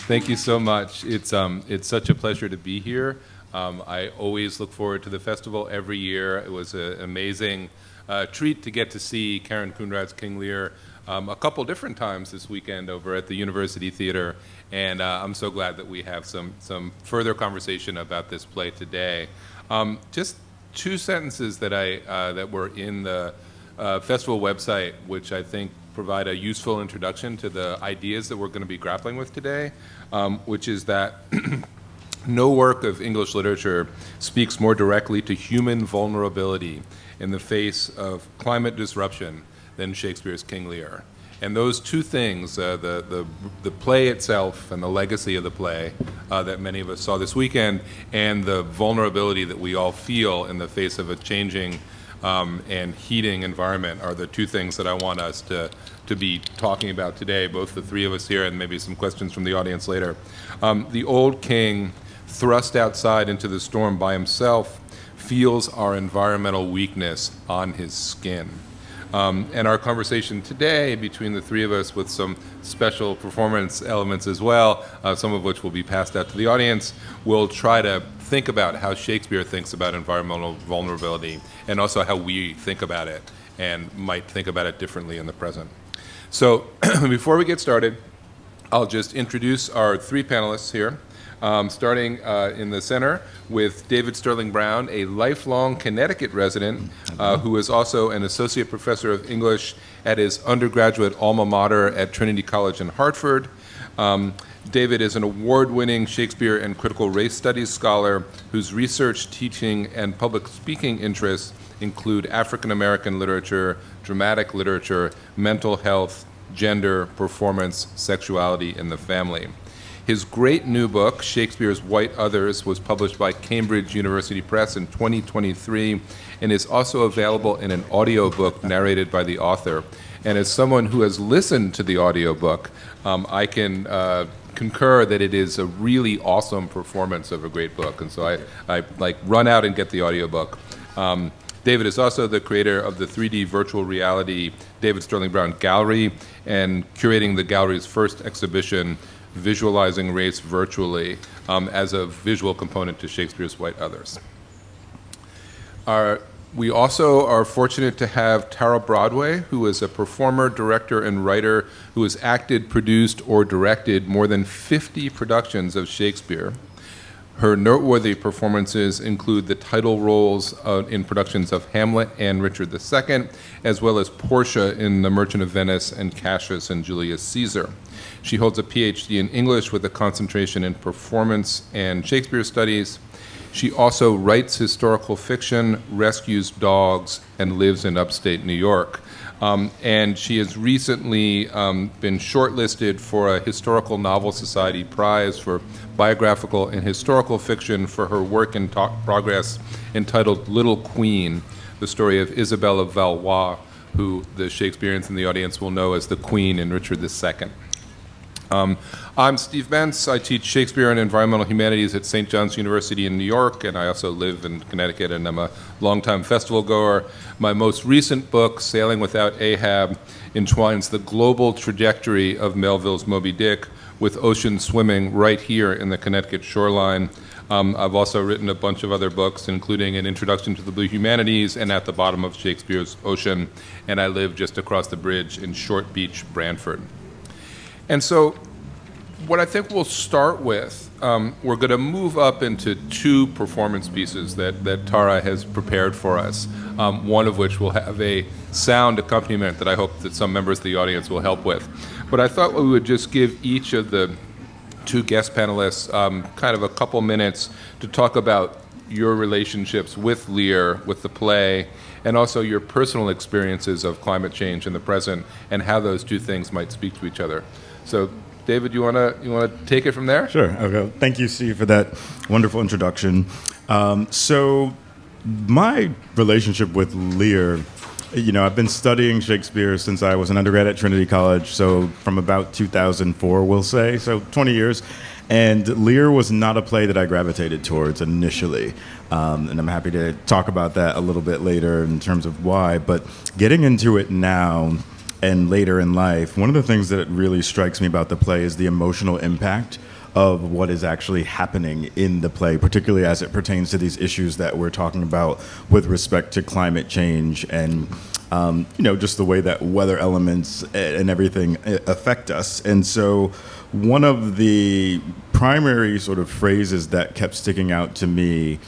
Thank you so much. It's such a pleasure to be here. I always look forward to the festival every year. It was an amazing treat to get to see Karen Coonrad's King Lear a couple different times this weekend over at the University Theater, and I'm so glad that we have some further conversation about this play today. Just two sentences that were in the festival website, which I think provide a useful introduction to the ideas that we're going to be grappling with today, which is that no work of English literature speaks more directly to human vulnerability in the face of climate disruption than Shakespeare's King Lear. And those two things, the play itself and the legacy of the play that many of us saw this weekend, and the vulnerability that we all feel in the face of a changing and heating environment, are the two things that I want us to be talking about today, both the three of us here and maybe some questions from the audience later. The old king, thrust outside into the storm by himself, feels our environmental weakness on his skin. And our conversation today between the three of us, with some special performance elements as well, some of which will be passed out to the audience, will try to think about how Shakespeare thinks about environmental vulnerability, and also how we think about it and might think about it differently in the present. So before we get started, I'll just introduce our three panelists here. Starting in the center with David Sterling Brown, a lifelong Connecticut resident who is also an associate professor of English at his undergraduate alma mater at Trinity College in Hartford. David is an award-winning Shakespeare and critical race studies scholar whose research, teaching, and public speaking interests include African American literature, dramatic literature, mental health, gender, performance, sexuality, and the family. His great new book, Shakespeare's White Others, was published by Cambridge University Press in 2023 and is also available in an audiobook narrated by the author. And as someone who has listened to the audiobook, I can concur that it is a really awesome performance of a great book. And so I like run out and get the audiobook. David is also the creator of the 3D virtual reality David Sterling Brown Gallery and curating the gallery's first exhibition, Visualizing Race Virtually, as a visual component to Shakespeare's White Others. We also are fortunate to have Tara Bradway, who is a performer, director, and writer who has acted, produced, or directed more than 50 productions of Shakespeare. Her noteworthy performances include the title roles in productions of Hamlet and Richard II, as well as Portia in The Merchant of Venice and Cassius and Julius Caesar. She holds a PhD in English with a concentration in performance and Shakespeare studies. She also writes historical fiction, rescues dogs, and lives in upstate New York. And she has recently been shortlisted for a Historical Novel Society Prize for biographical and historical fiction for her work in progress entitled Little Queen, the story of Isabelle of Valois, who the Shakespeareans in the audience will know as the Queen in Richard II. I'm Steve Mentz. I teach Shakespeare and Environmental Humanities at St. John's University in New York, and I also live in Connecticut, and I'm a longtime festival goer. My most recent book, Sailing Without Ahab, entwines the global trajectory of Melville's Moby Dick with ocean swimming right here in the Connecticut shoreline. I've also written a bunch of other books, including An Introduction to the Blue Humanities and At the Bottom of Shakespeare's Ocean, and I live just across the bridge in Short Beach, Branford. And so what I think we'll start with, we're going to move up into two performance pieces that Tara has prepared for us, one of which will have a sound accompaniment that I hope that some members of the audience will help with. But I thought we would just give each of the two guest panelists kind of a couple minutes to talk about your relationships with Lear, with the play, and also your personal experiences of climate change in the present and how those two things might speak to each other. So, David, you want to take it from there? Sure. Okay. Thank you, Steve, for that wonderful introduction. So, my relationship with Lear, I've been studying Shakespeare since I was an undergrad at Trinity College, so from about 2004, we'll say, so 20 years. And Lear was not a play that I gravitated towards initially. And I'm happy to talk about that a little bit later in terms of why. But getting into it now and later in life, one of the things that really strikes me about the play is the emotional impact of what is actually happening in the play, particularly as it pertains to these issues that we're talking about with respect to climate change and just the way that weather elements and everything affect us. And so one of the primary sort of phrases that kept sticking out to me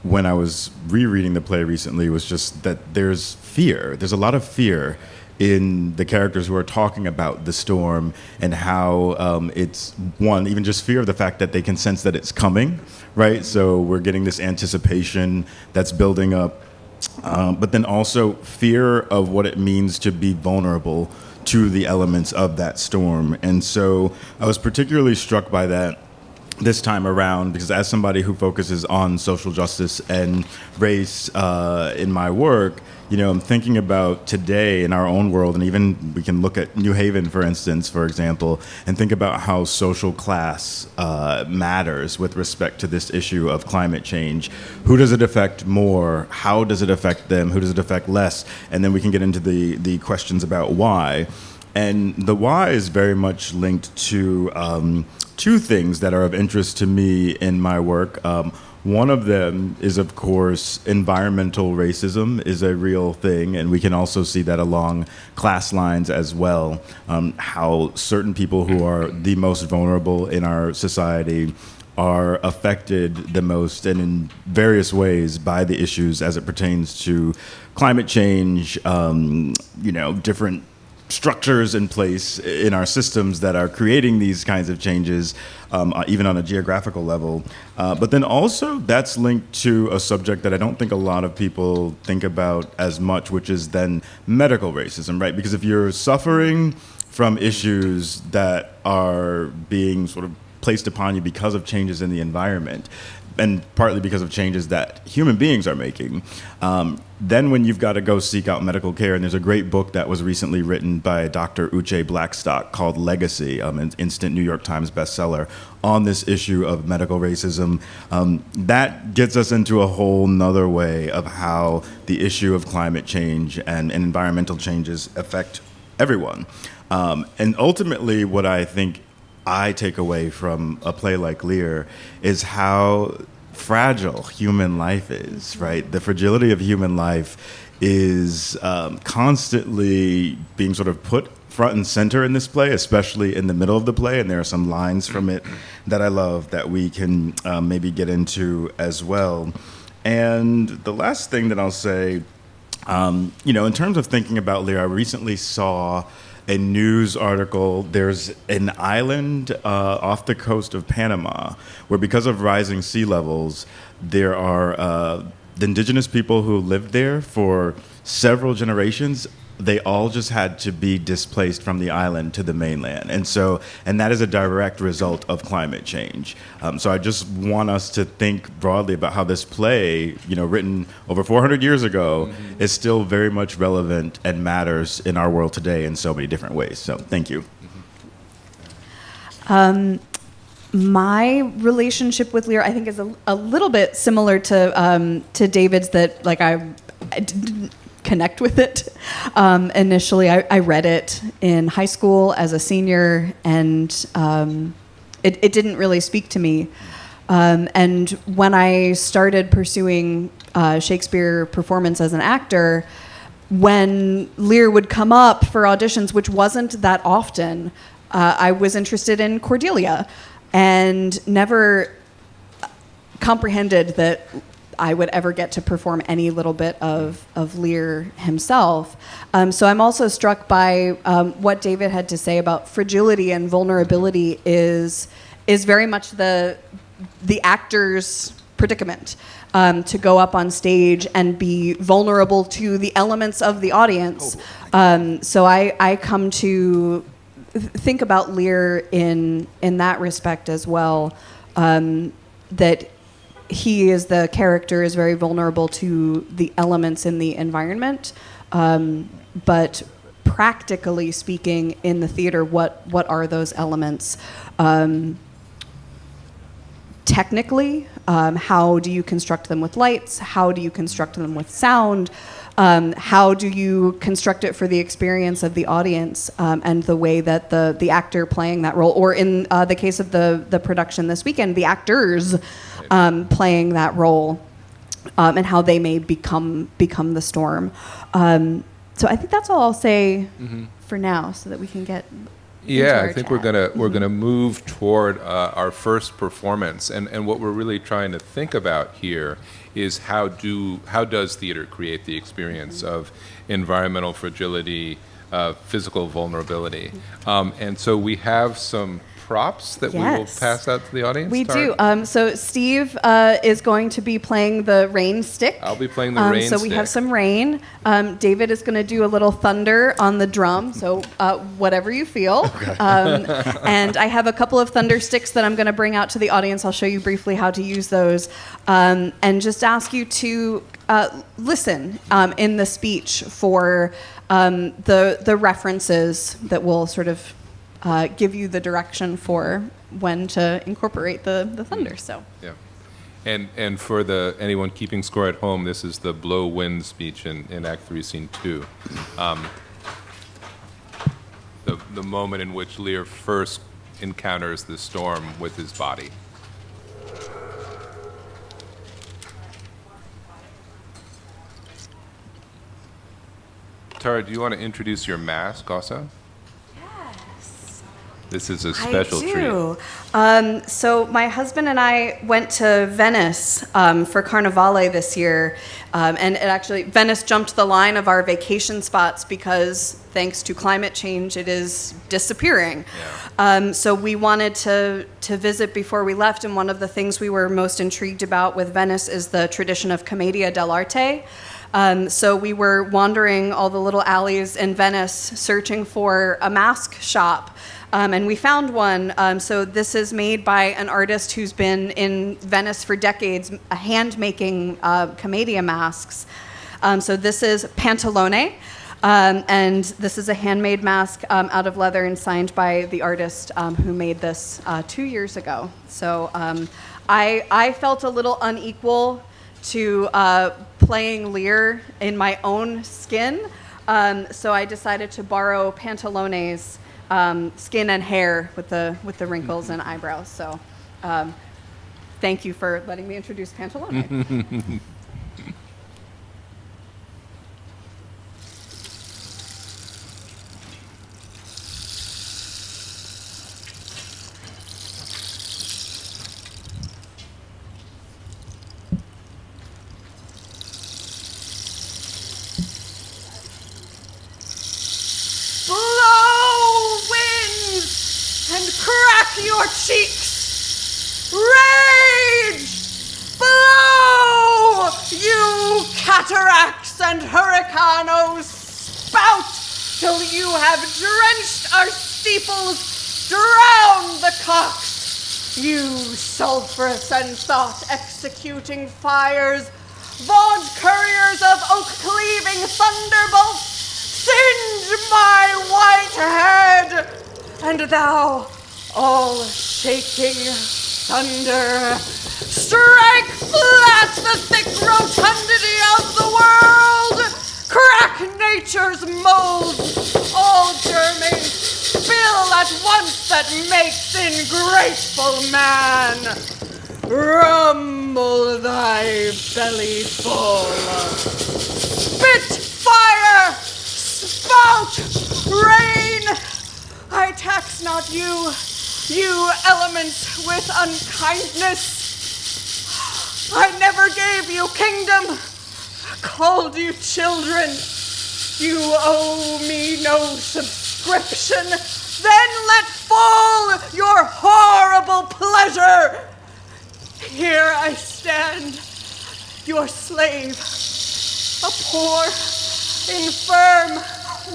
when I was rereading the play recently was just that there's fear. There's a lot of fear in the characters who are talking about the storm and how it's, one, even just fear of the fact that they can sense that it's coming, right? So we're getting this anticipation that's building up, but then also fear of what it means to be vulnerable to the elements of that storm. And so I was particularly struck by that this time around, because as somebody who focuses on social justice and race in my work, I'm thinking about today in our own world, and even we can look at New Haven, for instance, for example, and think about how social class matters with respect to this issue of climate change. Who does it affect more? How does it affect them? Who does it affect less? And then we can get into the questions about why. And the why is very much linked to two things that are of interest to me in my work. One of them is, of course, environmental racism is a real thing, and we can also see that along class lines as well, how certain people who are the most vulnerable in our society are affected the most and in various ways by the issues as it pertains to climate change, different structures in place in our systems that are creating these kinds of changes, even on a geographical level. But then also that's linked to a subject that I don't think a lot of people think about as much, which is then medical racism, right? Because if you're suffering from issues that are being sort of placed upon you because of changes in the environment, and partly because of changes that human beings are making, then when you've got to go seek out medical care, and there's a great book that was recently written by Dr. Uche Blackstock called Legacy, an instant New York Times bestseller, on this issue of medical racism, that gets us into a whole nother way of how the issue of climate change and environmental changes affect everyone. And ultimately, what I think I take away from a play like Lear is how fragile human life is, right? The fragility of human life is constantly being sort of put front and center in this play, especially in the middle of the play. And there are some lines from it that I love that we can maybe get into as well. And the last thing that I'll say, in terms of thinking about Lear, I recently saw a news article. There's an island off the coast of Panama where, because of rising sea levels, there are the indigenous people who lived there for several generations. They all just had to be displaced from the island to the mainland. And that is a direct result of climate change. So I just want us to think broadly about how this play, written over 400 years ago, is still very much relevant and matters in our world today in so many different ways. So thank you. My relationship with Lear, I think, is a little bit similar to David's, that I didn't connect with it initially. I read it in high school as a senior, and it didn't really speak to me. And when I started pursuing Shakespeare performance as an actor, when Lear would come up for auditions, which wasn't that often, I was interested in Cordelia and never comprehended that I would ever get to perform any little bit of Lear himself. So I'm also struck by what David had to say about fragility and vulnerability is very much the actor's predicament, to go up on stage and be vulnerable to the elements of the audience. So I come to think about Lear in that respect as well, that he is the character is very vulnerable to the elements in the environment, but practically speaking, in the theater, what are those elements? Technically, how do you construct them with lights? How do you construct them with sound? how do you construct it for the experience of the audience, and the way that the actor playing that role, or in the case of the production this weekend, the actors playing that role, and how they may become the storm. So I think that's all I'll say for now, so that we can get. Yeah, I think we're gonna move toward our first performance, and what we're really trying to think about here is how does theater create the experience of environmental fragility, physical vulnerability, and so we have some props that we will pass out to the audience. We Tara? do. So Steve is going to be playing the rain stick. I'll be playing the rain so stick. we have some rain. David is going to do a little thunder on the drum. So whatever you feel. Okay. And I have a couple of thunder sticks that I'm going to bring out to the audience. I'll show you briefly how to use those, and just ask you to listen in the speech for the references that will sort of give you the direction for when to incorporate the thunder. So yeah, and for anyone keeping score at home, this is the blow wind speech in Act 3, Scene 2. The moment in which Lear first encounters the storm with his body. Tara, do you want to introduce your mask also? This is a special treat. So my husband and I went to Venice for Carnivale this year, and Venice jumped the line of our vacation spots because, thanks to climate change, it is disappearing. Yeah. So we wanted to visit before we left, and one of the things we were most intrigued about with Venice is the tradition of commedia dell'arte. So we were wandering all the little alleys in Venice searching for a mask shop. And we found one. So this is made by an artist who's been in Venice for decades, hand-making commedia masks. So this is Pantalone, and this is a handmade mask out of leather and signed by the artist who made this 2 years ago. So I felt a little unequal to playing Lear in my own skin, so I decided to borrow Pantalone's skin and hair with the wrinkles and eyebrows. So thank you for letting me introduce Pantalone. Your cheeks, rage, blow, you cataracts and hurricanos, spout till you have drenched our steeples, drown the cocks, you sulphurous and thought-executing fires, vaunt couriers of oak-cleaving thunderbolts, singe my white head, and thou, all shaking thunder, strike flat the thick rotundity of the world, crack nature's molds, all germing, spill at once that makes ingrateful man, rumble thy belly full, spit fire, spout rain, I tax not you, you elements with unkindness. I never gave you kingdom, called you children. You owe me no subscription. Then let fall your horrible pleasure. Here I stand, your slave, a poor, infirm,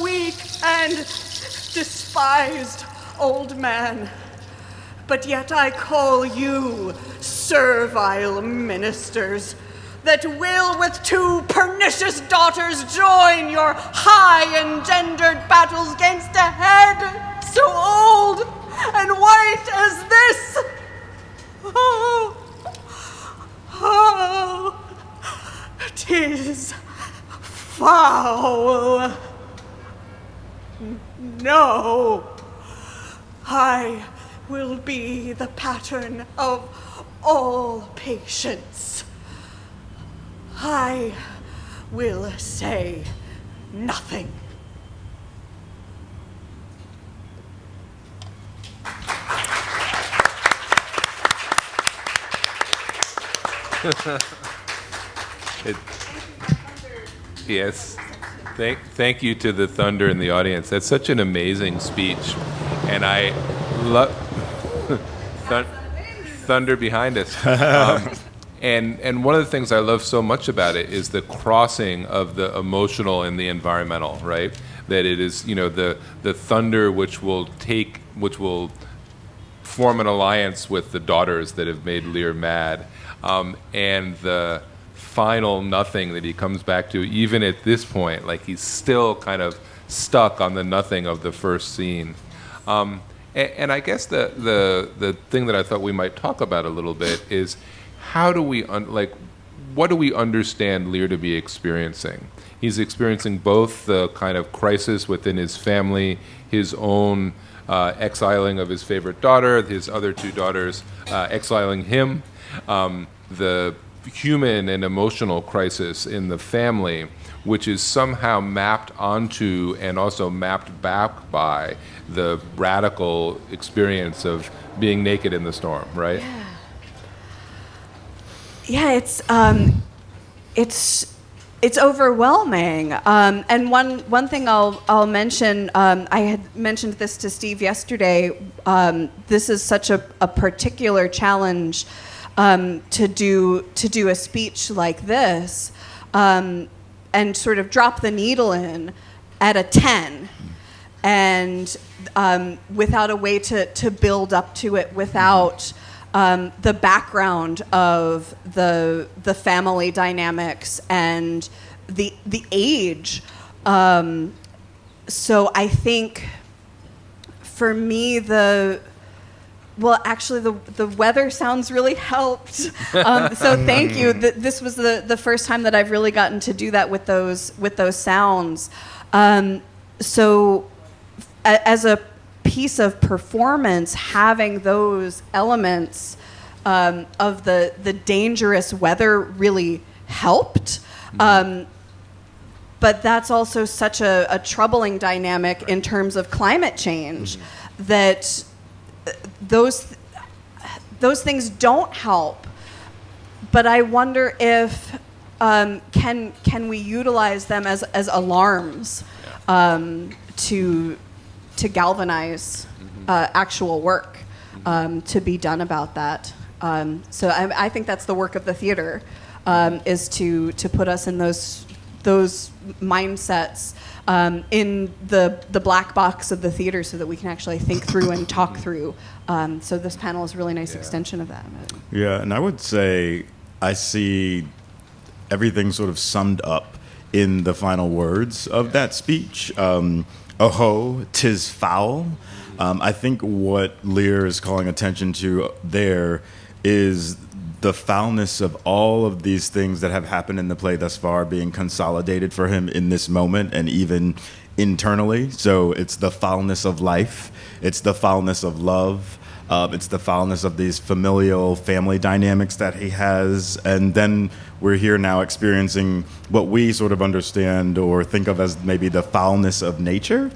weak, and despised old man. But yet I call you servile ministers that will with two pernicious daughters join your high-engendered battles gainst a head so old and white as this. Oh, 'tis foul. No, I will be the pattern of all patience. I will say nothing. Yes. Thank you to the thunder in the audience. That's such an amazing speech, and I love thunder behind us. And one of the things I love so much about it is the crossing of the emotional and the environmental, right? That it is, the thunder which will form an alliance with the daughters that have made Lear mad, and the final nothing that he comes back to, even at this point, like he's still kind of stuck on the nothing of the first scene. And I guess the thing that I thought we might talk about a little bit is how do we, what do we understand Lear to be experiencing? He's experiencing both the kind of crisis within his family, his own exiling of his favorite daughter, his other two daughters exiling him, the human and emotional crisis in the family, which is somehow mapped onto and also mapped back by the radical experience of being naked in the storm, right? Yeah, it's overwhelming. And one thing I'll mention, I had mentioned this to Steve yesterday. This is such a particular challenge to do a speech like this, and sort of drop the needle in at a 10, and without a way to build up to it, without the background of the family dynamics and the age. So I think for me actually the weather sounds really helped. So thank you. This was the first time that I've really gotten to do that with those sounds. So as a piece of performance, having those elements of the dangerous weather really helped. But that's also such a troubling dynamic in terms of climate change, that those things don't help. But I wonder if can we utilize them as alarms to galvanize actual work to be done about that. So I think that's the work of the theater, is to put us in those mindsets in the black box of the theater, so that we can actually think through and talk through. So this panel is a really nice extension of that. Yeah, and I would say I see everything sort of summed up in the final words of that speech. Oh, 'tis foul. I think what Lear is calling attention to there is the foulness of all of these things that have happened in the play thus far being consolidated for him in this moment, and even internally. So it's the foulness of life, it's the foulness of love, it's the foulness of these familial family dynamics that he has, and then we're here now experiencing what we sort of understand or think of as maybe the foulness of nature.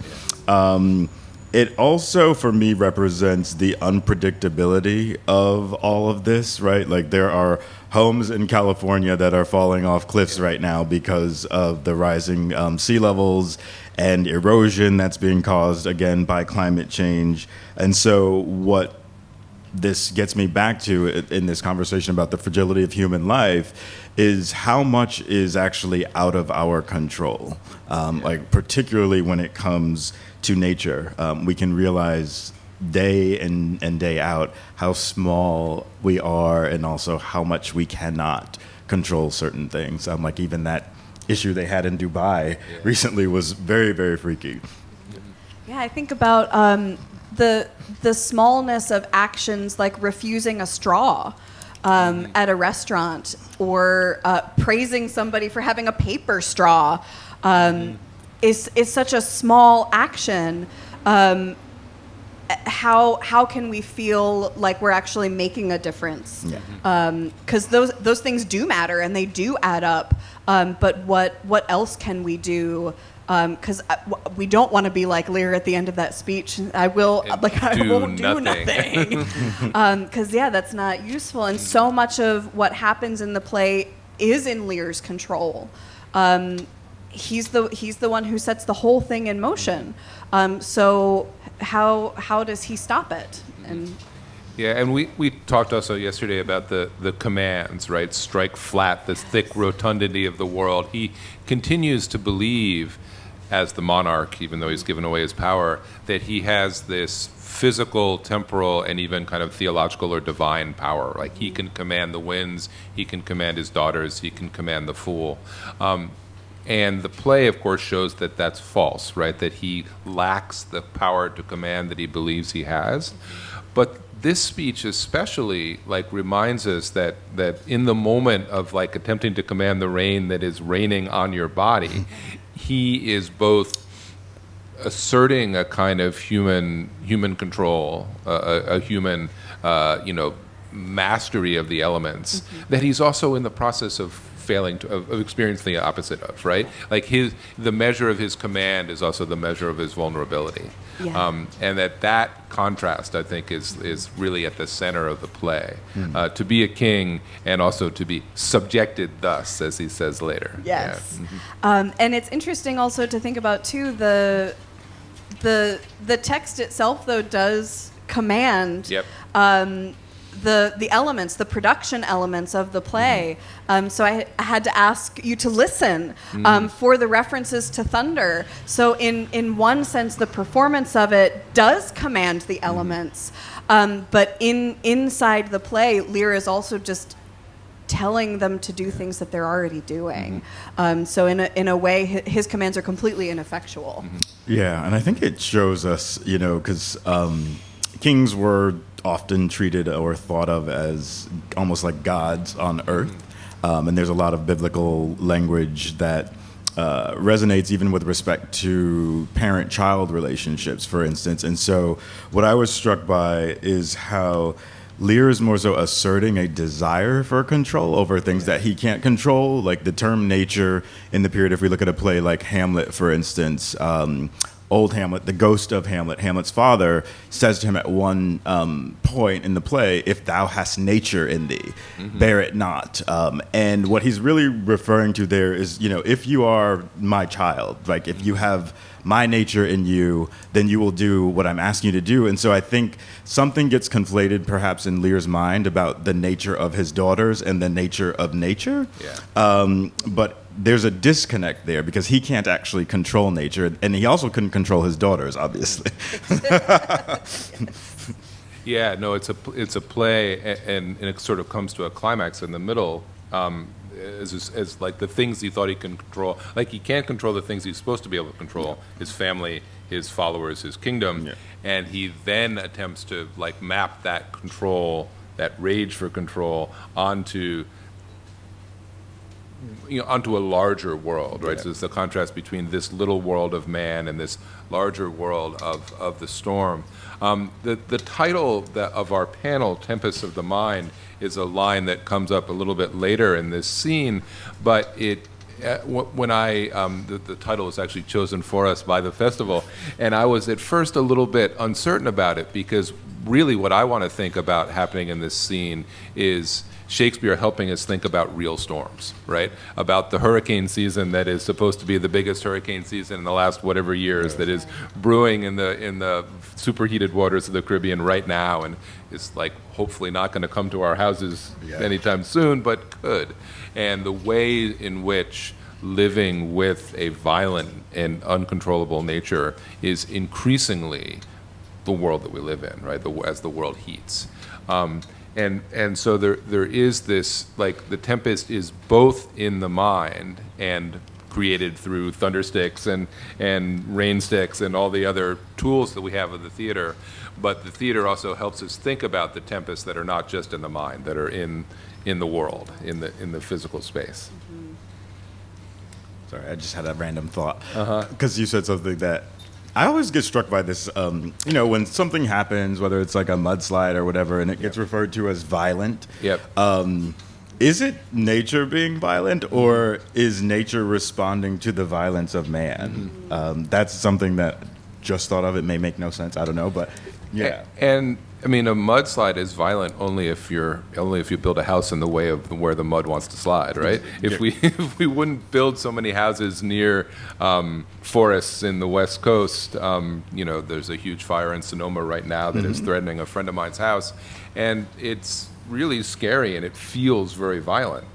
It also, for me, represents the unpredictability of all of this, right? Like, there are homes in California that are falling off cliffs right now because of the rising sea levels and erosion that's being caused, again, by climate change. And so what this gets me back to in this conversation about the fragility of human life is how much is actually out of our control, like particularly when it comes to nature. We can realize day in and day out how small we are, and also how much we cannot control certain things. Like even that issue they had in Dubai recently was very, very freaky. Yeah, I think about the smallness of actions like refusing a straw at a restaurant, or praising somebody for having a paper straw. is such a small action. How can we feel like we're actually making a difference? Because those things do matter and they do add up. But what else can we do? Because we don't want to be like Lear at the end of that speech. I won't do nothing. Because that's not useful. And so much of what happens in the play is in Lear's control. He's the one who sets the whole thing in motion. So how does he stop it? And we talked also yesterday about the commands, right? Strike flat the thick rotundity of the world. He continues to believe, as the monarch, even though he's given away his power, that he has this physical, temporal, and even kind of theological or divine power. Like he can command the winds, he can command his daughters, he can command the fool. And the play, of course, shows that that's false, right? That he lacks the power to command that he believes he has. But this speech especially reminds us that in the moment of attempting to command the rain that is raining on your body, he is both asserting a kind of human control, a human mastery of the elements, that he's also in the process of failing of experiencing the opposite of, right? The measure of his command is also the measure of his vulnerability. And that contrast, I think, is really at the center of the play. To be a king and also to be subjected thus, as he says later. Yes. And it's interesting also to think about, too, the text itself, though, does command the elements, the production elements of the play. So I had to ask you to listen for the references to thunder. So in one sense, the performance of it does command the elements. But inside the play, Lear is also just telling them to do things that they're already doing. So in a way, his commands are completely ineffectual. Yeah, and I think it shows us, because kings were often treated or thought of as almost like gods on earth. And there's a lot of biblical language that resonates even with respect to parent-child relationships, for instance. And so what I was struck by is how Lear is more so asserting a desire for control over things that he can't control, like the term nature in the period. If we look at a play like Hamlet, for instance, old Hamlet, the ghost of Hamlet, Hamlet's father, says to him at one point in the play, "If thou hast nature in thee, bear it not." And what he's really referring to there is, if you are my child, if you have my nature in you, then you will do what I'm asking you to do. And so I think something gets conflated perhaps in Lear's mind about the nature of his daughters and the nature of nature. But there's a disconnect there because he can't actually control nature, and he also couldn't control his daughters, obviously. It's a play, and it sort of comes to a climax in the middle, as like the things he thought he can control. He can't control the things he's supposed to be able to control: his family, his followers, his kingdom, and he then attempts to map that control, that rage for control, onto a larger world, right? So it's the contrast between this little world of man and this larger world of the storm. The title of our panel, Tempests of the Mind, is a line that comes up a little bit later in this scene, but the title was actually chosen for us by the festival, and I was at first a little bit uncertain about it, because really what I want to think about happening in this scene is Shakespeare helping us think about real storms, right? About the hurricane season that is supposed to be the biggest hurricane season in the last whatever years, that is brewing in the superheated waters of the Caribbean right now, and is hopefully not going to come to our houses anytime soon, but could. And the way in which living with a violent and uncontrollable nature is increasingly the world that we live in, right? As the world heats. And so there is this, the Tempest is both in the mind and created through thundersticks and rain sticks and all the other tools that we have of the theater, but the theater also helps us think about the tempests that are not just in the mind, that are in the world, in the physical space. Sorry, I just had a random thought. Because you said something that I always get struck by this, when something happens, whether it's like a mudslide or whatever, and it gets referred to as violent. Yep. Is it nature being violent, or is nature responding to the violence of man? That's something that just thought of. It may make no sense. I don't know, but yeah. And I mean, a mudslide is violent only if you build a house in the way of where the mud wants to slide, right? If we wouldn't build so many houses near forests in the West Coast, there's a huge fire in Sonoma right now that is threatening a friend of mine's house, and it's really scary and it feels very violent.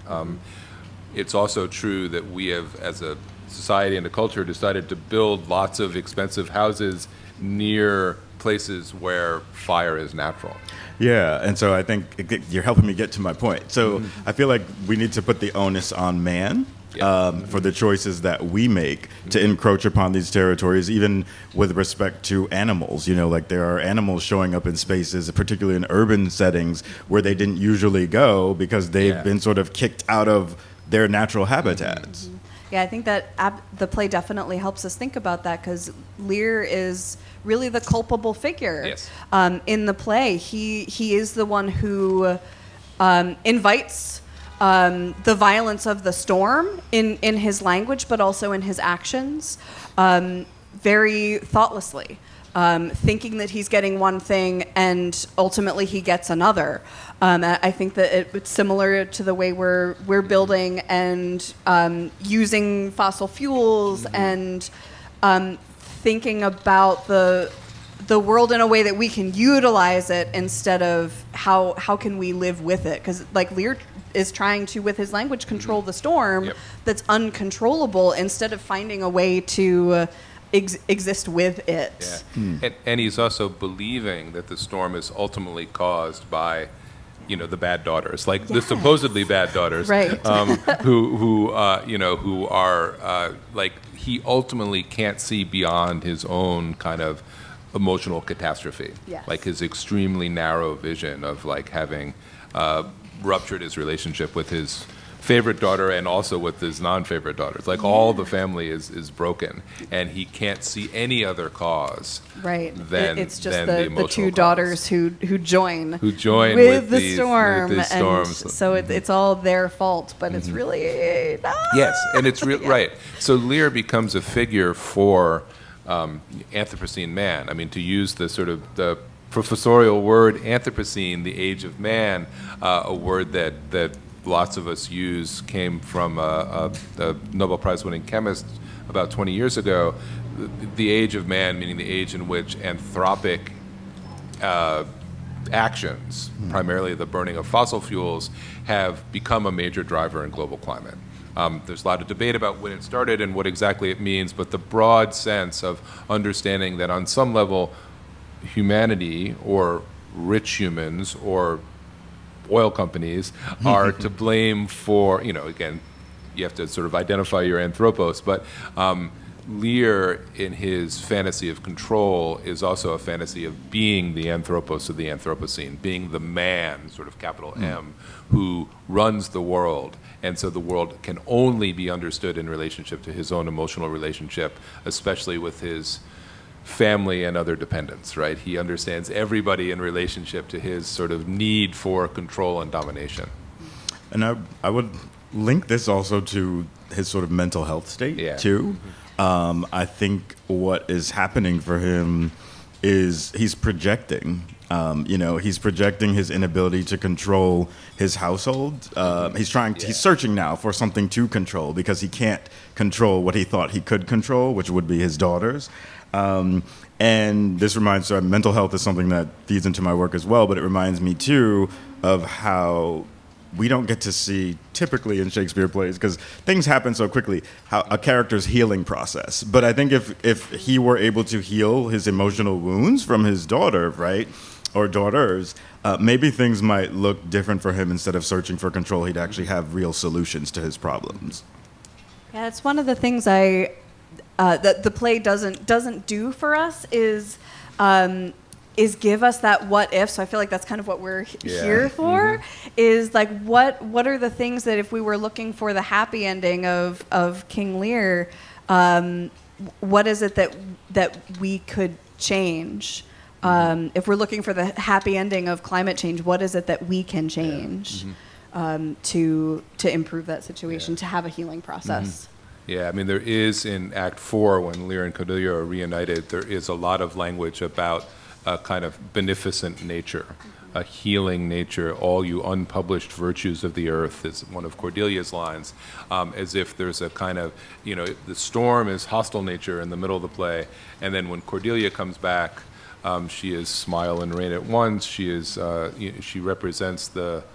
It's also true that we have, as a society and a culture, decided to build lots of expensive houses near places where fire is natural. Yeah, and so I think you're helping me get to my point. So I feel like we need to put the onus on man for the choices that we make to encroach upon these territories, even with respect to animals. Like there are animals showing up in spaces, particularly in urban settings, where they didn't usually go because they've been sort of kicked out of their natural habitats. Yeah, I think that the play definitely helps us think about that, because Lear is really the culpable figure in the play. He is the one who invites the violence of the storm in his language, but also in his actions, very thoughtlessly, thinking that he's getting one thing and ultimately he gets another. I think that it's similar to the way we're building and using fossil fuels and thinking about the world in a way that we can utilize it instead of how can we live with it. Because like Lear is trying to, with his language, control the storm that's uncontrollable instead of finding a way to exist with it. And he's also believing that the storm is ultimately caused by the bad daughters, like the supposedly bad daughters, right? Who are like, he ultimately can't see beyond his own kind of emotional catastrophe, like his extremely narrow vision of like having ruptured his relationship with his favorite daughter and also with his non-favorite daughters. Like all the family is broken, and he can't see any other cause. Right. Than it's just than the two daughters who join with the storm, with these storms. And so it's all their fault, but it's really not. Yes, and it's right. So Lear becomes a figure for Anthropocene man. I mean, to use the sort of the professorial word Anthropocene, the age of man, a word that lots of us use, came from a Nobel Prize-winning chemist about 20 years ago. The age of man, meaning the age in which anthropic actions, primarily the burning of fossil fuels, have become a major driver in global climate. There's a lot of debate about when it started and what exactly it means, but the broad sense of understanding that on some level, humanity, or rich humans, or oil companies are to blame for, again, you have to sort of identify your anthropos, but Lear, in his fantasy of control, is also a fantasy of being the anthropos of the Anthropocene, being the man, sort of capital M, who runs the world. And so the world can only be understood in relationship to his own emotional relationship, especially with his family and other dependents, right? He understands everybody in relationship to his sort of need for control and domination. And I would link this also to his sort of mental health state, too. I think what is happening for him is he's projecting. He's projecting his inability to control his household. He's searching now for something to control because he can't control what he thought he could control, which would be his daughters. And this reminds me, mental health is something that feeds into my work as well, but it reminds me too of how we don't get to see typically in Shakespeare plays, because things happen so quickly, how a character's healing process. But I think if he were able to heal his emotional wounds from his daughter, right, or daughters, maybe things might look different for him. Instead of searching for control, he'd actually have real solutions to his problems. Yeah, it's one of the things that the play doesn't do for us is is give us that what if. So I feel like that's kind of what we're Yeah. here for, is like what are the things that if we were looking for the happy ending of King Lear, what is it that we could change? If we're looking for the happy ending of climate change, what is it that we can change to improve that situation, to have a healing process? Yeah, I mean, there is in Act 4, when Lear and Cordelia are reunited, there is a lot of language about a kind of beneficent nature, a healing nature. All you unpublished virtues of the earth is one of Cordelia's lines, as if there's a kind of, the storm is hostile nature in the middle of the play, and then when Cordelia comes back, she is smile and rain at once. She is, she represents the,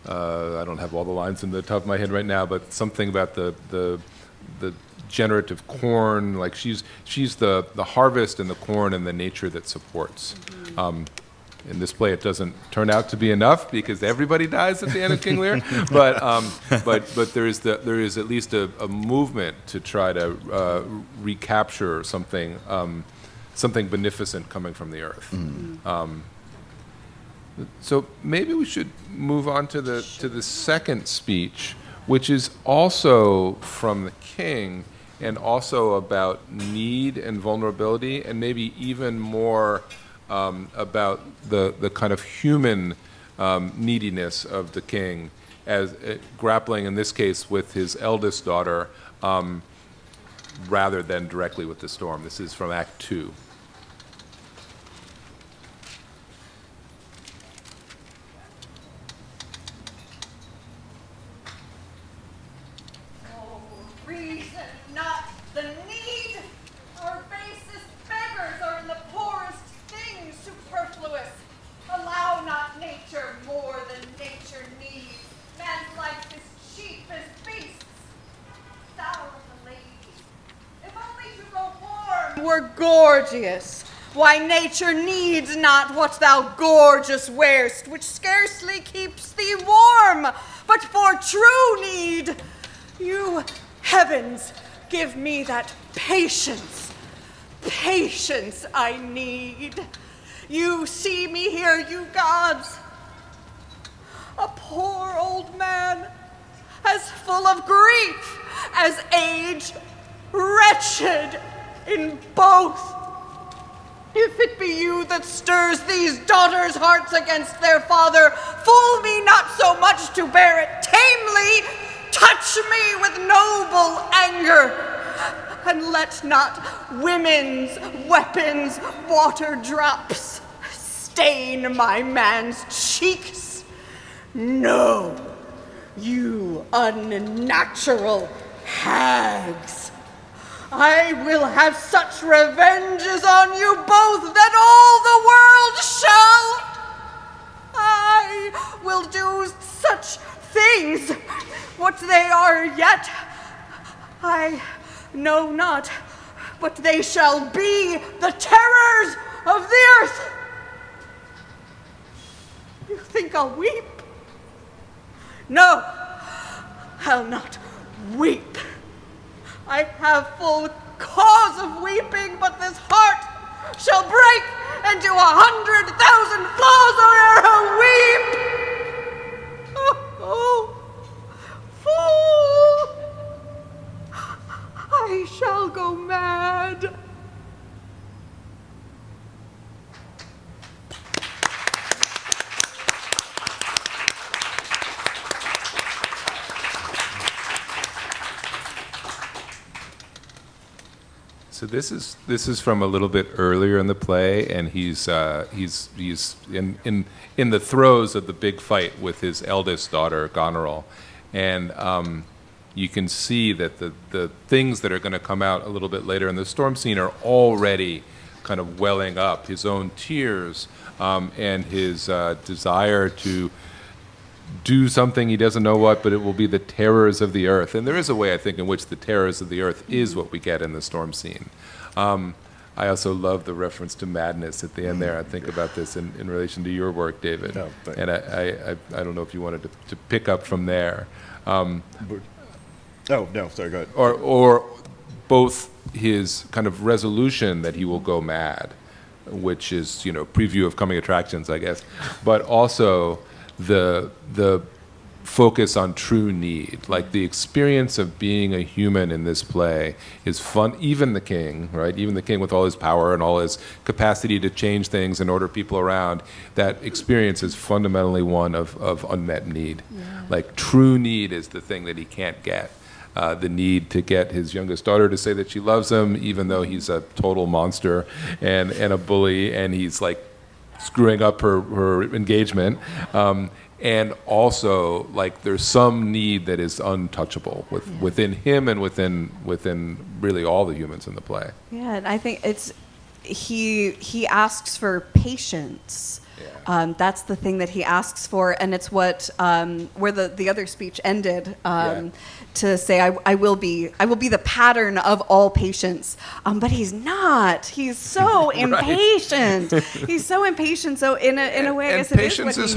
I don't have all the lines in the top of my head right now, but something about the generative corn, like she's the harvest and the corn and the nature that supports. In this play, it doesn't turn out to be enough because everybody dies at the end of King Lear, but there is at least a movement to try to recapture something beneficent coming from the earth. So maybe we should move on to the second speech, which is also from the king and also about need and vulnerability, and maybe even more about the kind of human neediness of the king, as grappling in this case with his eldest daughter rather than directly with the storm. This is from Act 2. Reason not the need. Our basest beggars are in the poorest things superfluous. Allow not nature more than nature needs. Man's life is cheap as beasts. Thou the lady, if only to go warm were gorgeous. Why, nature needs not what thou gorgeous wear'st, which scarcely keeps thee warm, but for true need. You heavens, give me that patience I need. You see me here, you gods, a poor old man, as full of grief as age, wretched in both. If it be you that stirs these daughters' hearts against their father, fool me not so much to bear it tamely. Touch me with noble anger, and let not women's weapons, water drops, stain my man's cheeks. No, you unnatural hags. I will have such revenges on you both that all the world shall. I will do such things. What they are yet, I know not, but they shall be the terrors of the earth. You think I'll weep? No, I'll not weep. I have full cause of weeping, but this heart shall break into 100,000 flaws or e'er I weep. Oh. Fool! I shall go mad. So this is from a little bit earlier in the play, and he's in the throes of the big fight with his eldest daughter, Goneril. And you can see that the things that are going to come out a little bit later in the storm scene are already kind of welling up. His own tears and his desire to do something he doesn't know what, but it will be the terrors of the earth. And there is a way, I think, in which the terrors of the earth is what we get in the storm scene. I also love the reference to madness at the end there. I think about this in relation to your work, David. No, and I don't know if you wanted to pick up from there. Oh, no, sorry, go ahead. Or both his kind of resolution that he will go mad, which is, preview of coming attractions, I guess, but also the focus on true need. Like the experience of being a human in this play is fun. Even the king, right? Even the king with all his power and all his capacity to change things and order people around, that experience is fundamentally one of unmet need. Yeah. Like true need is the thing that he can't get. The need to get his youngest daughter to say that she loves him, even though he's a total monster and a bully, and he's like screwing up her engagement. And also, like, there's some need that is untouchable within him and within really all the humans in the play. Yeah, and I think it's he asks for patience. Yeah. That's the thing that he asks for, and it's what where the other speech ended. To say, I will be the pattern of all patience, but he's not. He's so impatient. He's so impatient. So in a way, I guess it is what he needs.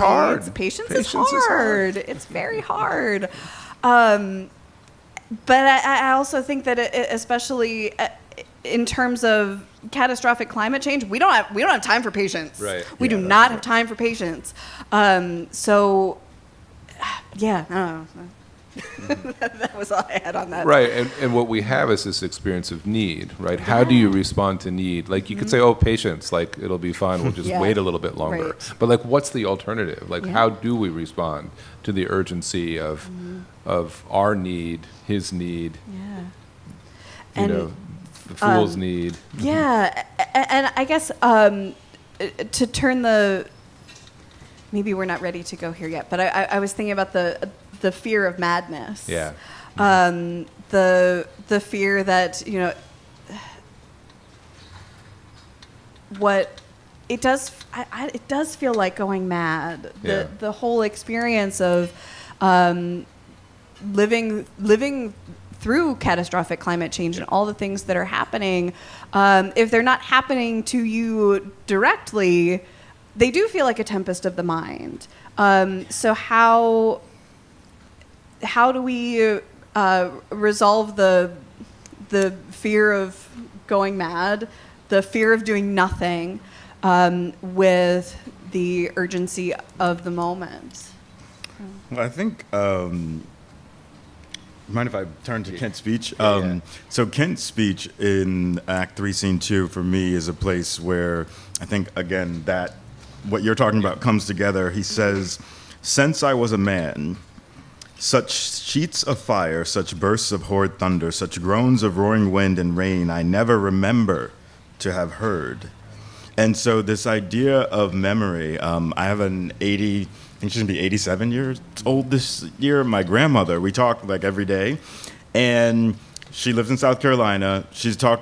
Patience is hard. It's very hard. But I also think that especially in terms of catastrophic climate change, we don't have time for patience. Right. We do not have time for patience. So, yeah, I don't know. That was all I had on that. Right, and what we have is this experience of need, right? Yeah. How do you respond to need? Like you could say, oh, patience, like it'll be fine, we'll just wait a little bit longer. Right. But like what's the alternative? Like how do we respond to the urgency of our need, his need, the fool's need? Yeah, and I guess to turn maybe we're not ready to go here yet, but I was thinking about the fear of madness. Yeah. The fear that, what it does, it does feel like going mad. The whole experience of living through catastrophic climate change and all the things that are happening, if they're not happening to you directly, they do feel like a tempest of the mind. So how do we resolve the fear of going mad, the fear of doing nothing, with the urgency of the moment? Well, I think, mind if I turn to Kent's speech? So Kent's speech in Act 3, Scene 2, for me, is a place where I think, again, that what you're talking about comes together. He says, "Since I was a man, such sheets of fire, such bursts of horrid thunder, such groans of roaring wind and rain, I never remember to have heard." And so this idea of memory, I have an I think she's gonna be 87 years old this year. My grandmother, we talk like every day, and she lives in South Carolina.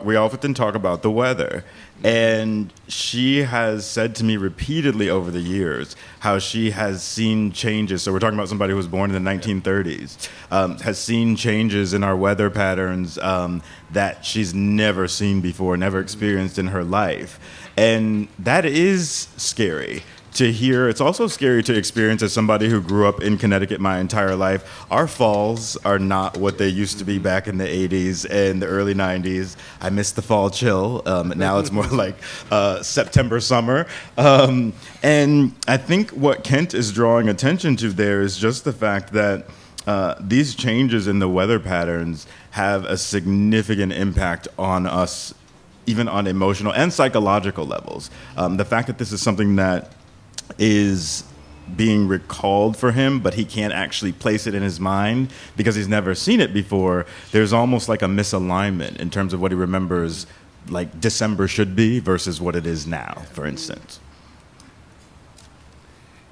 We often talk about the weather. And she has said to me repeatedly over the years how she has seen changes. So we're talking about somebody who was born in the 1930s, has seen changes in our weather patterns that she's never seen before, never experienced in her life. And that is scary to hear. It's also scary to experience as somebody who grew up in Connecticut my entire life. Our falls are not what they used to be back in the 80s and the early 90s. I miss the fall chill. Now it's more like September, summer. And I think what Kent is drawing attention to there is just the fact that these changes in the weather patterns have a significant impact on us, even on emotional and psychological levels. The fact that this is something that is being recalled for him, but he can't actually place it in his mind because he's never seen it before. There's almost like a misalignment in terms of what he remembers, like December should be versus what it is now, for instance.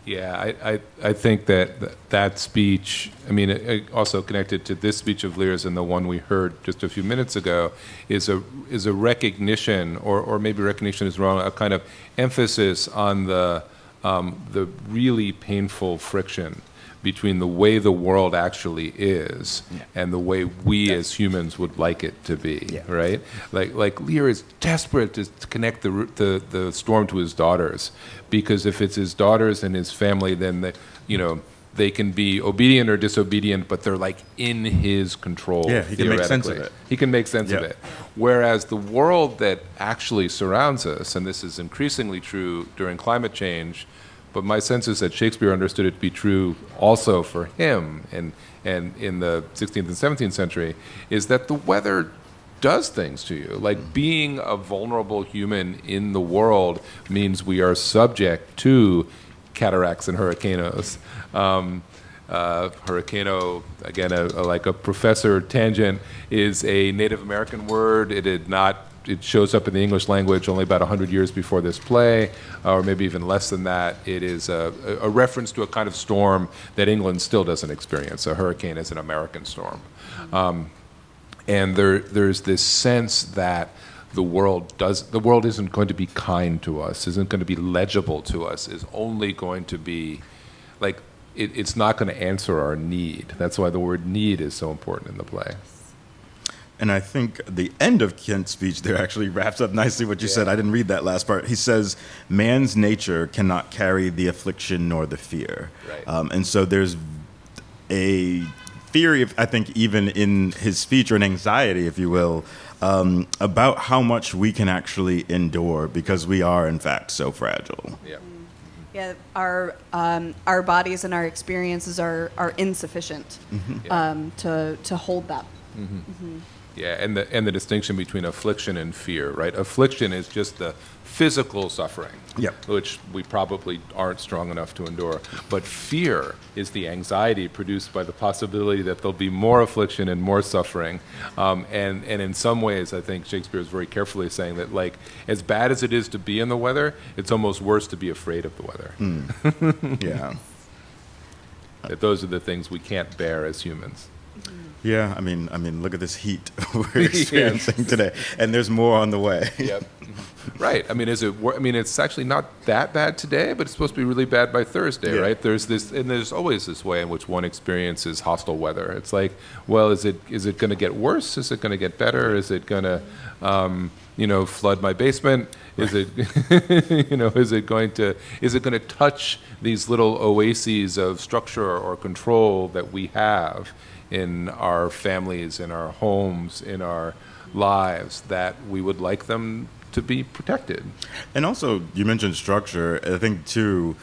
Yeah, I think that speech, I mean, it also connected to this speech of Lear's and the one we heard just a few minutes ago, is a recognition, or maybe recognition is wrong, a kind of emphasis on the really painful friction between the way the world actually is and the way we as humans would like it to be, right? Like Lear is desperate to connect the storm to his daughters, because if it's his daughters and his family, then they can be obedient or disobedient, but they're like in his control. Yeah, he can make sense of theoretically. it. He can make sense of Yeah. it. Whereas the world that actually surrounds us, and this is increasingly true during climate change, but my sense is that Shakespeare understood it to be true also for him and in the 16th and 17th century, is that the weather does things to you. Like being a vulnerable human in the world means we are subject to cataracts and hurricanos. Hurricano, again, like a professor tangent, is a Native American word. It shows up in the English language only about 100 years before this play, or maybe even less than that. It is a reference to a kind of storm that England still doesn't experience. A hurricane is an American storm. And there's this sense that the world isn't going to be kind to us, isn't going to be legible to us, is only going to be like it's not going to answer our need. That's why the word need is so important in the play. And I think the end of Kent's speech there actually wraps up nicely what you said. I didn't read that last part. He says, man's nature cannot carry the affliction nor the fear. Right. And so there's a theory, I think, even in his speech, or an anxiety, if you will, about how much we can actually endure because we are, in fact, so fragile. Yeah. Yeah, our bodies and our experiences are insufficient to hold that. Mm-hmm. Mm-hmm. Yeah, and the distinction between affliction and fear, right? Affliction is just the physical suffering, which we probably aren't strong enough to endure. But fear is the anxiety produced by the possibility that there'll be more affliction and more suffering. And in some ways, I think Shakespeare is very carefully saying that, like, as bad as it is to be in the weather, it's almost worse to be afraid of the weather. Yeah. That those are the things we can't bear as humans. Yeah, I mean, look at this heat we're experiencing today, and there's more on the way. Yep. Right. I mean, it's actually not that bad today, but it's supposed to be really bad by Thursday, right? There's always this way in which one experiences hostile weather. It's like, well, is it going to get worse? Is it going to get better? Is it going to, flood my basement? Is it, is it going to touch these little oases of structure or control that we have in our families, in our homes, in our lives, that we would like them to be protected? And also, you mentioned structure. I think, too,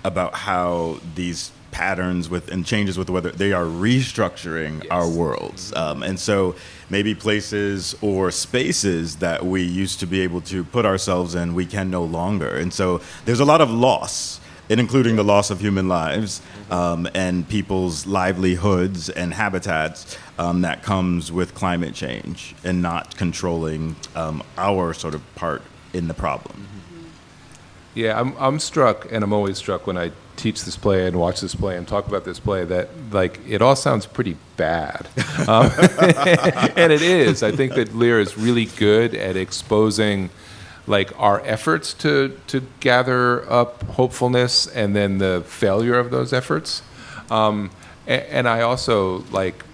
about how these patterns and changes with the weather, they are restructuring our worlds. And so maybe places or spaces that we used to be able to put ourselves in, we can no longer. And so there's a lot of loss, including the loss of human lives and people's livelihoods and habitats that comes with climate change and not controlling our sort of part in the problem. Yeah, I'm struck, and I'm always struck when I teach this play and watch this play and talk about this play, that, like, it all sounds pretty bad. And it is. I think that Lear is really good at exposing, like, our efforts to gather up hopefulness and then the failure of those efforts. And I also, like,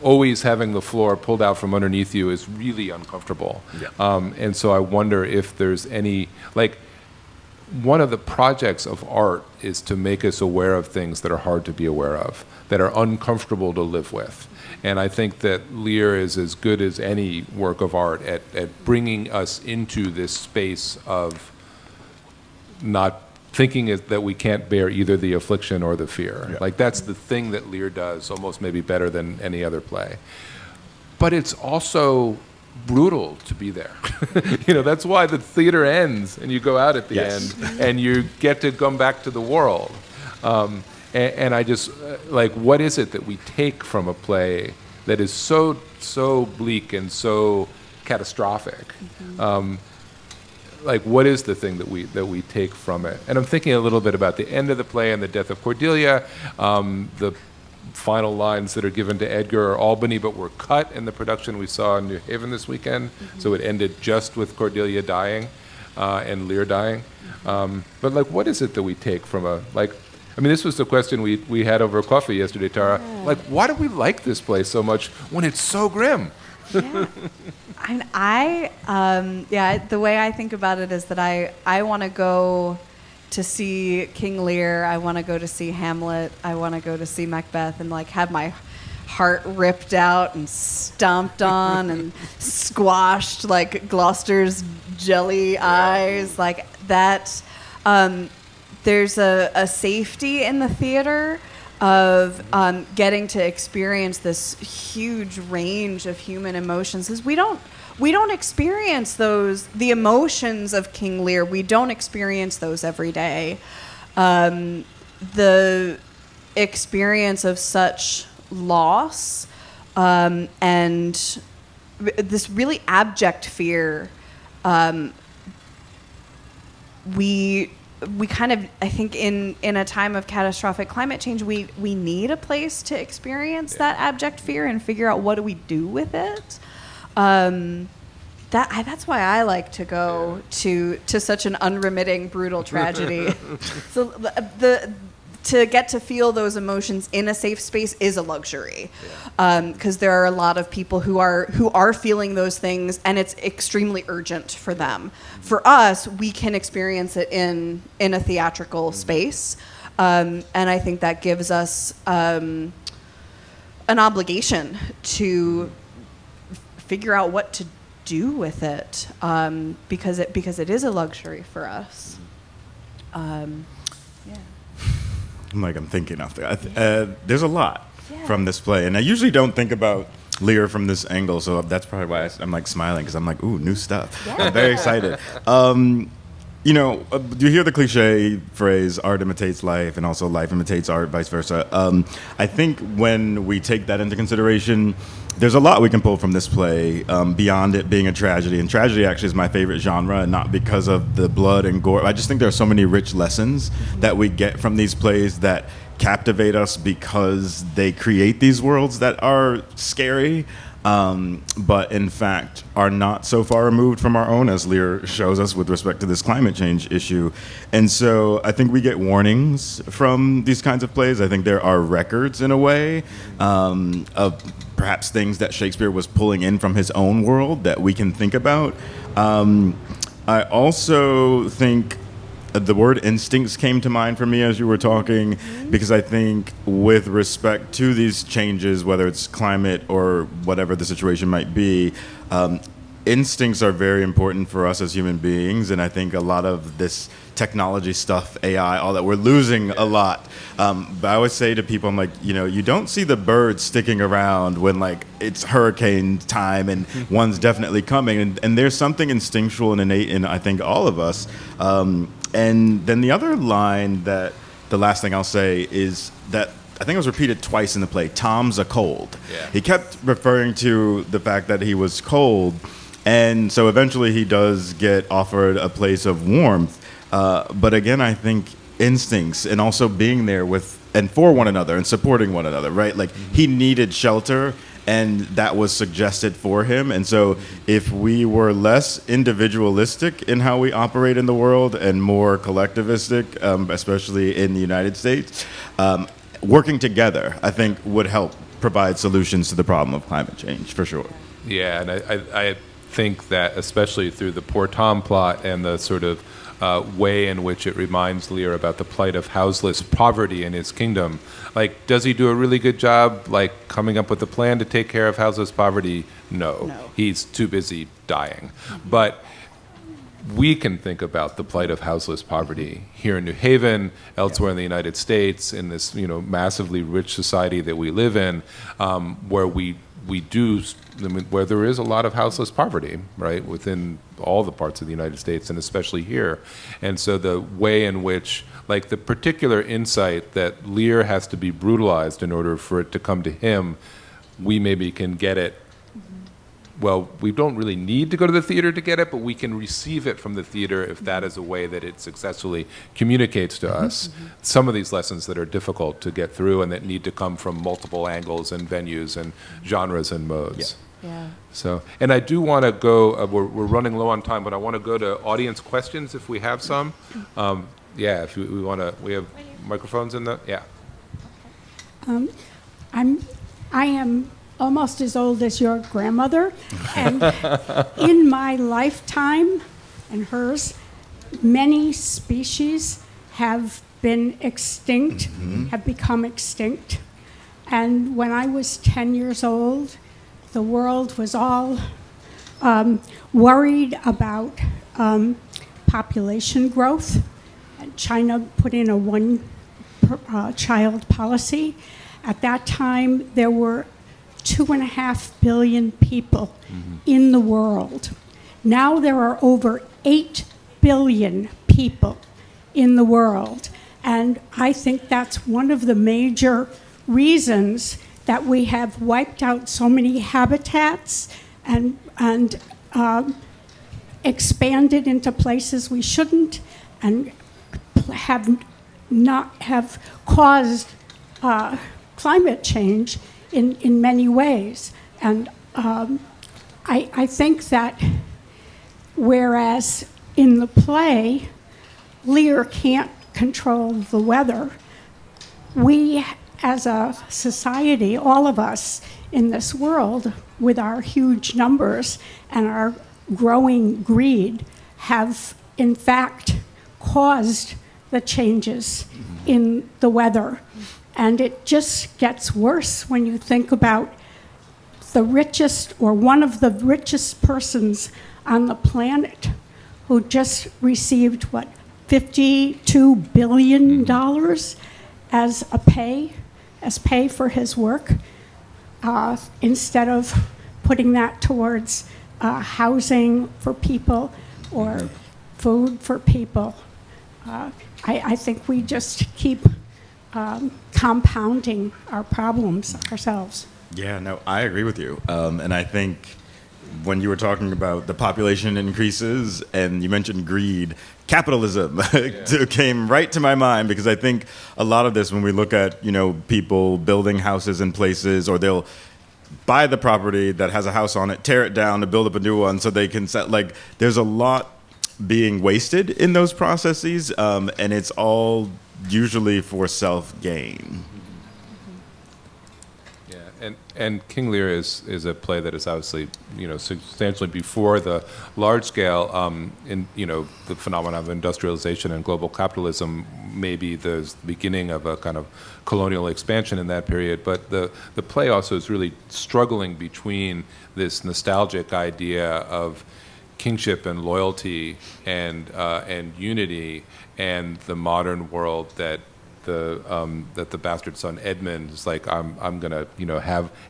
always having the floor pulled out from underneath you is really uncomfortable. And so I wonder if there's any, like, one of the projects of art is to make us aware of things that are hard to be aware of, that are uncomfortable to live with. And I think that Lear is as good as any work of art at bringing us into this space of not thinking that we can't bear either the affliction or the fear. Like, that's the thing that Lear does almost maybe better than any other play. But it's also brutal to be there. That's why the theater ends and you go out at the end and you get to come back to the world. And I just, like, what is it that we take from a play that is so bleak and so catastrophic? Like, what is the thing that we take from it? And I'm thinking a little bit about the end of the play and the death of Cordelia. The final lines that are given to Edgar are Albany, but were cut in the production we saw in New Haven this weekend. So it ended just with Cordelia dying and Lear dying. But, like, what is it that we take from this was the question we had over coffee yesterday, Tara. Like, why do we like this play so much when it's so grim? Yeah. The way I think about it is that I want to go to see King Lear. I want to go to see Hamlet. I want to go to see Macbeth and like have my heart ripped out and stomped on and squashed like Gloucester's jelly eyes, like that. There's a safety in the theater of getting to experience this huge range of human emotions, because we don't experience the emotions of King Lear. We don't experience those every day. The experience of such loss and this really abject fear, we kind of, I think in a time of catastrophic climate change, we need a place to experience that abject fear and figure out what do we do with it. That's why I like to go to such an unremitting, brutal tragedy. So to get to feel those emotions in a safe space is a luxury, because there are a lot of people who are feeling those things, and it's extremely urgent for them. For us, we can experience it in a theatrical space, and I think that gives us an obligation to figure out what to do with it, because it is a luxury for us. I'm thinking off there. There's a lot from this play, and I usually don't think about Lear from this angle, so that's probably why I'm like smiling, because I'm like, ooh, new stuff. Yeah. I'm very excited. You hear the cliche phrase, art imitates life, and also life imitates art, vice versa. I think when we take that into consideration, there's a lot we can pull from this play, beyond it being a tragedy. And tragedy actually is my favorite genre, and not because of the blood and gore. I just think there are so many rich lessons that we get from these plays that captivate us because they create these worlds that are scary, but in fact are not so far removed from our own, as Lear shows us with respect to this climate change issue. And so I think we get warnings from these kinds of plays. I think there are records, in a way, of perhaps things that Shakespeare was pulling in from his own world that we can think about. I also think the word instincts came to mind for me as you were talking, because I think with respect to these changes, whether it's climate or whatever the situation might be, instincts are very important for us as human beings. And I think a lot of this technology stuff, AI, all that, we're losing a lot. But I always say to people, I'm like, you don't see the birds sticking around when like it's hurricane time and one's definitely coming. And there's something instinctual and innate in, I think, all of us. And then the other line, that the last thing I'll say, is that I think it was repeated twice in the play, Tom's a cold. Yeah. He kept referring to the fact that he was cold, and so eventually he does get offered a place of warmth. But again, I think instincts, and also being there with and for one another and supporting one another, right? Like he needed shelter, and that was suggested for him. And so if we were less individualistic in how we operate in the world and more collectivistic, especially in the United States, working together, I think, would help provide solutions to the problem of climate change, for sure. Yeah, and I think that especially through the Poor Tom plot and the sort of way in which it reminds Lear about the plight of houseless poverty in his kingdom. Like, does he do a really good job, like, coming up with a plan to take care of houseless poverty? No. He's too busy dying. But we can think about the plight of houseless poverty here in New Haven, elsewhere in the United States, in this massively rich society that we live in, where where there is a lot of houseless poverty, right, within all the parts of the United States, and especially here. And so the way in which, like, the particular insight that Lear has to be brutalized in order for it to come to him, we maybe can get it. Well, we don't really need to go to the theater to get it, but we can receive it from the theater if that is a way that it successfully communicates to us some of these lessons that are difficult to get through and that need to come from multiple angles and venues and genres and modes. Yeah. So, and I do want to go, we're running low on time, but I want to go to audience questions if we have some. If we want to, we have microphones in the, I am almost as old as your grandmother, and in my lifetime and hers, many species have been extinct, have become extinct. And when I was 10 years old, the world was all worried about population growth. China put in a one-child policy. At that time, there were 2.5 billion people in the world. Now there are over 8 billion people in the world. And I think that's one of the major reasons that we have wiped out so many habitats and expanded into places we shouldn't, and have caused climate change in many ways. And I think that whereas in the play, Lear can't control the weather, we as a society, all of us in this world, with our huge numbers and our growing greed, have in fact caused the changes in the weather. And it just gets worse when you think about the richest, or one of the richest persons on the planet, who just received, what, $52 billion as pay for his work, instead of putting that towards housing for people or food for people. I think we just keep compounding our problems ourselves. Yeah, no, I agree with you. And I think when you were talking about the population increases and you mentioned greed, capitalism came right to my mind, because I think a lot of this, when we look at, people building houses in places, or they'll buy the property that has a house on it, tear it down to build up a new one so they can there's a lot being wasted in those processes, and it's all usually for self-gain. And King Lear is a play that is obviously, substantially before the large scale, the phenomenon of industrialization and global capitalism. Maybe the beginning of a kind of colonial expansion in that period. But the play also is really struggling between this nostalgic idea of kingship and loyalty and unity, and the modern world that the bastard son Edmund is like, I'm gonna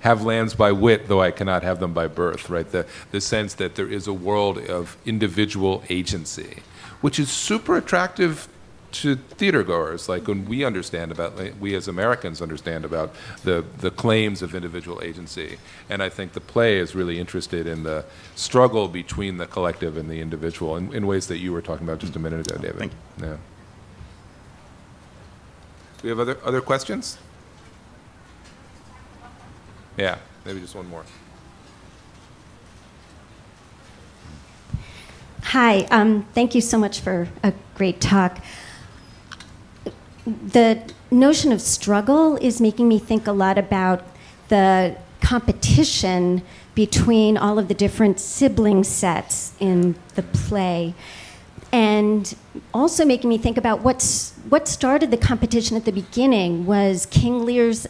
have lands by wit, though I cannot have them by birth, right? The sense that there is a world of individual agency, which is super attractive to theater goers. Like when we as Americans understand about the claims of individual agency, and I think the play is really interested in the struggle between the collective and the individual in ways that you were talking about just a minute ago, David. Thank you. Yeah. Do we have other questions? Yeah, maybe just one more. Hi, thank you so much for a great talk. The notion of struggle is making me think a lot about the competition between all of the different sibling sets in the play, and also making me think about what started the competition at the beginning was King Lear's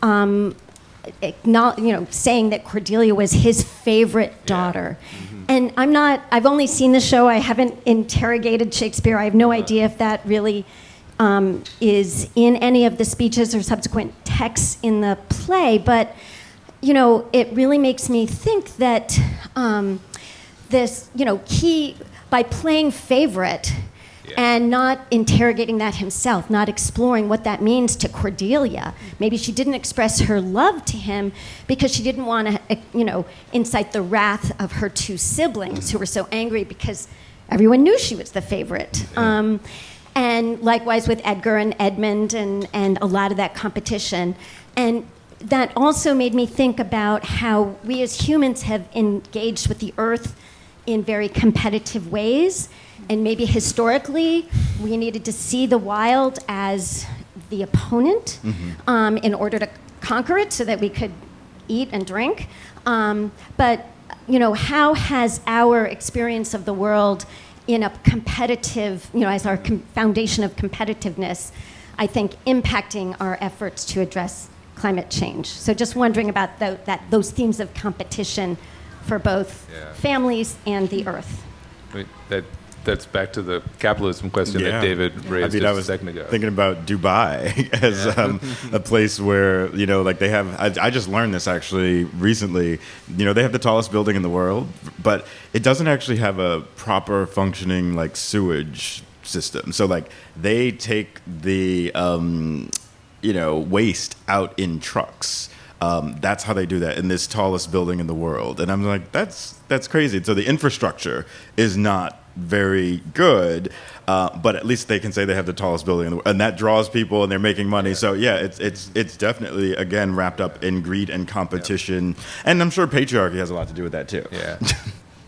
saying that Cordelia was his favorite daughter. And I've only seen the show, I haven't interrogated Shakespeare, I have no idea if that really is in any of the speeches or subsequent texts in the play, but it really makes me think that by playing favorite and not interrogating that himself, not exploring what that means to Cordelia. Maybe she didn't express her love to him because she didn't want to, incite the wrath of her two siblings who were so angry because everyone knew she was the favorite. And likewise with Edgar and Edmund and a lot of that competition. And that also made me think about how we as humans have engaged with the earth in very competitive ways. And maybe historically, we needed to see the wild as the opponent in order to conquer it so that we could eat and drink. But how has our experience of the world in a competitive, as our foundation of competitiveness, I think impacting our efforts to address climate change. So just wondering about those themes of competition for both families and the earth. That's back to the capitalism question that David raised I was a second ago. thinking about Dubai as a place where, like they have, I just learned this actually recently, they have the tallest building in the world, but it doesn't actually have a proper functioning like sewage system. So like they take the, waste out in trucks. That's how they do that in this tallest building in the world. And I'm like, that's crazy. So the infrastructure is not very good, but at least they can say they have the tallest building in the world, and that draws people, and they're making money. Yeah. So yeah, it's definitely again wrapped up in greed and competition, and I'm sure patriarchy has a lot to do with that too. Yeah,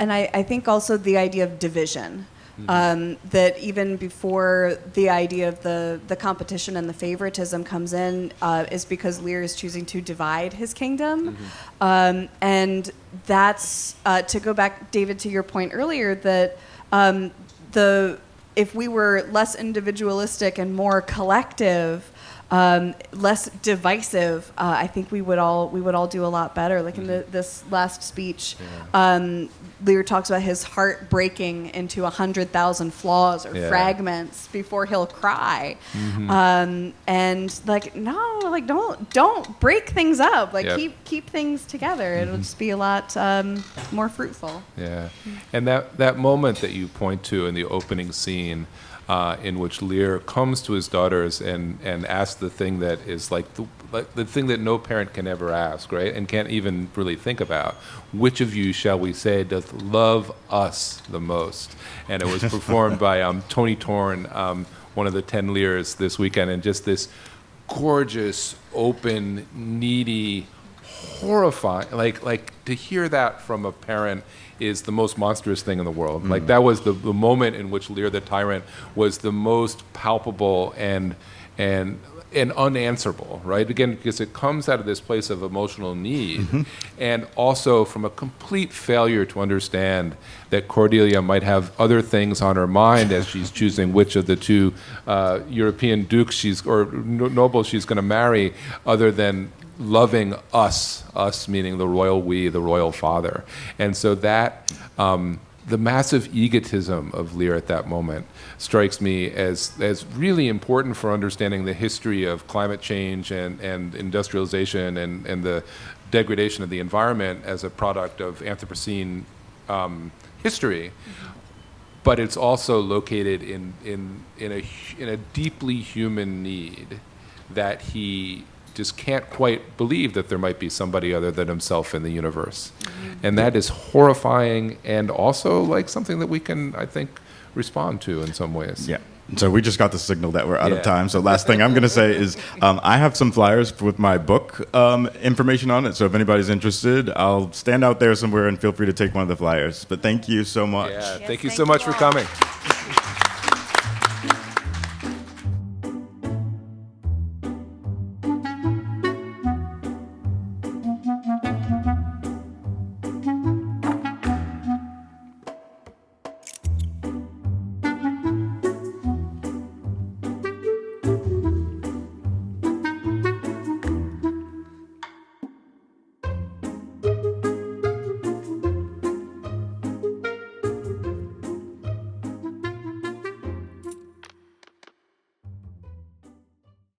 and I think also the idea of division. That even before the idea of the competition and the favoritism comes in is because Lear is choosing to divide his kingdom. And that's, to go back, David, to your point earlier, that if we were less individualistic and more collective, less divisive, I think we would all do a lot better. Like in this last speech, Lear talks about his heart breaking into 100,000 flaws or fragments before he'll cry, and like no, like don't break things up. Like keep things together. It'll just be a lot more fruitful. Yeah, and that moment that you point to in the opening scene. In which Lear comes to his daughters and asks the thing that is like the thing that no parent can ever ask, right? And can't even really think about. Which of you, shall we say, doth love us the most? And it was performed by Tony Torn, one of the 10 Lears this weekend, and just this gorgeous, open, needy, horrifying, like to hear that from a parent is the most monstrous thing in the world. Like that was the moment in which Lear the tyrant was the most palpable and unanswerable, right? Again, because it comes out of this place of emotional need, and also from a complete failure to understand that Cordelia might have other things on her mind as she's choosing which of the two European dukes nobles she's going to marry, other than loving us meaning the royal we, the royal father. And so that the massive egotism of Lear at that moment strikes me as really important for understanding the history of climate change and industrialization and the degradation of the environment as a product of Anthropocene history. But it's also located in a deeply human need that he just can't quite believe that there might be somebody other than himself in the universe. And that is horrifying, and also like something that we can, I think, respond to in some ways. Yeah. So we just got the signal that we're out of time. So last thing I'm going to say is I have some flyers with my book information on it. So if anybody's interested, I'll stand out there somewhere and feel free to take one of the flyers. But thank you so much. Yeah, thank you so much for coming.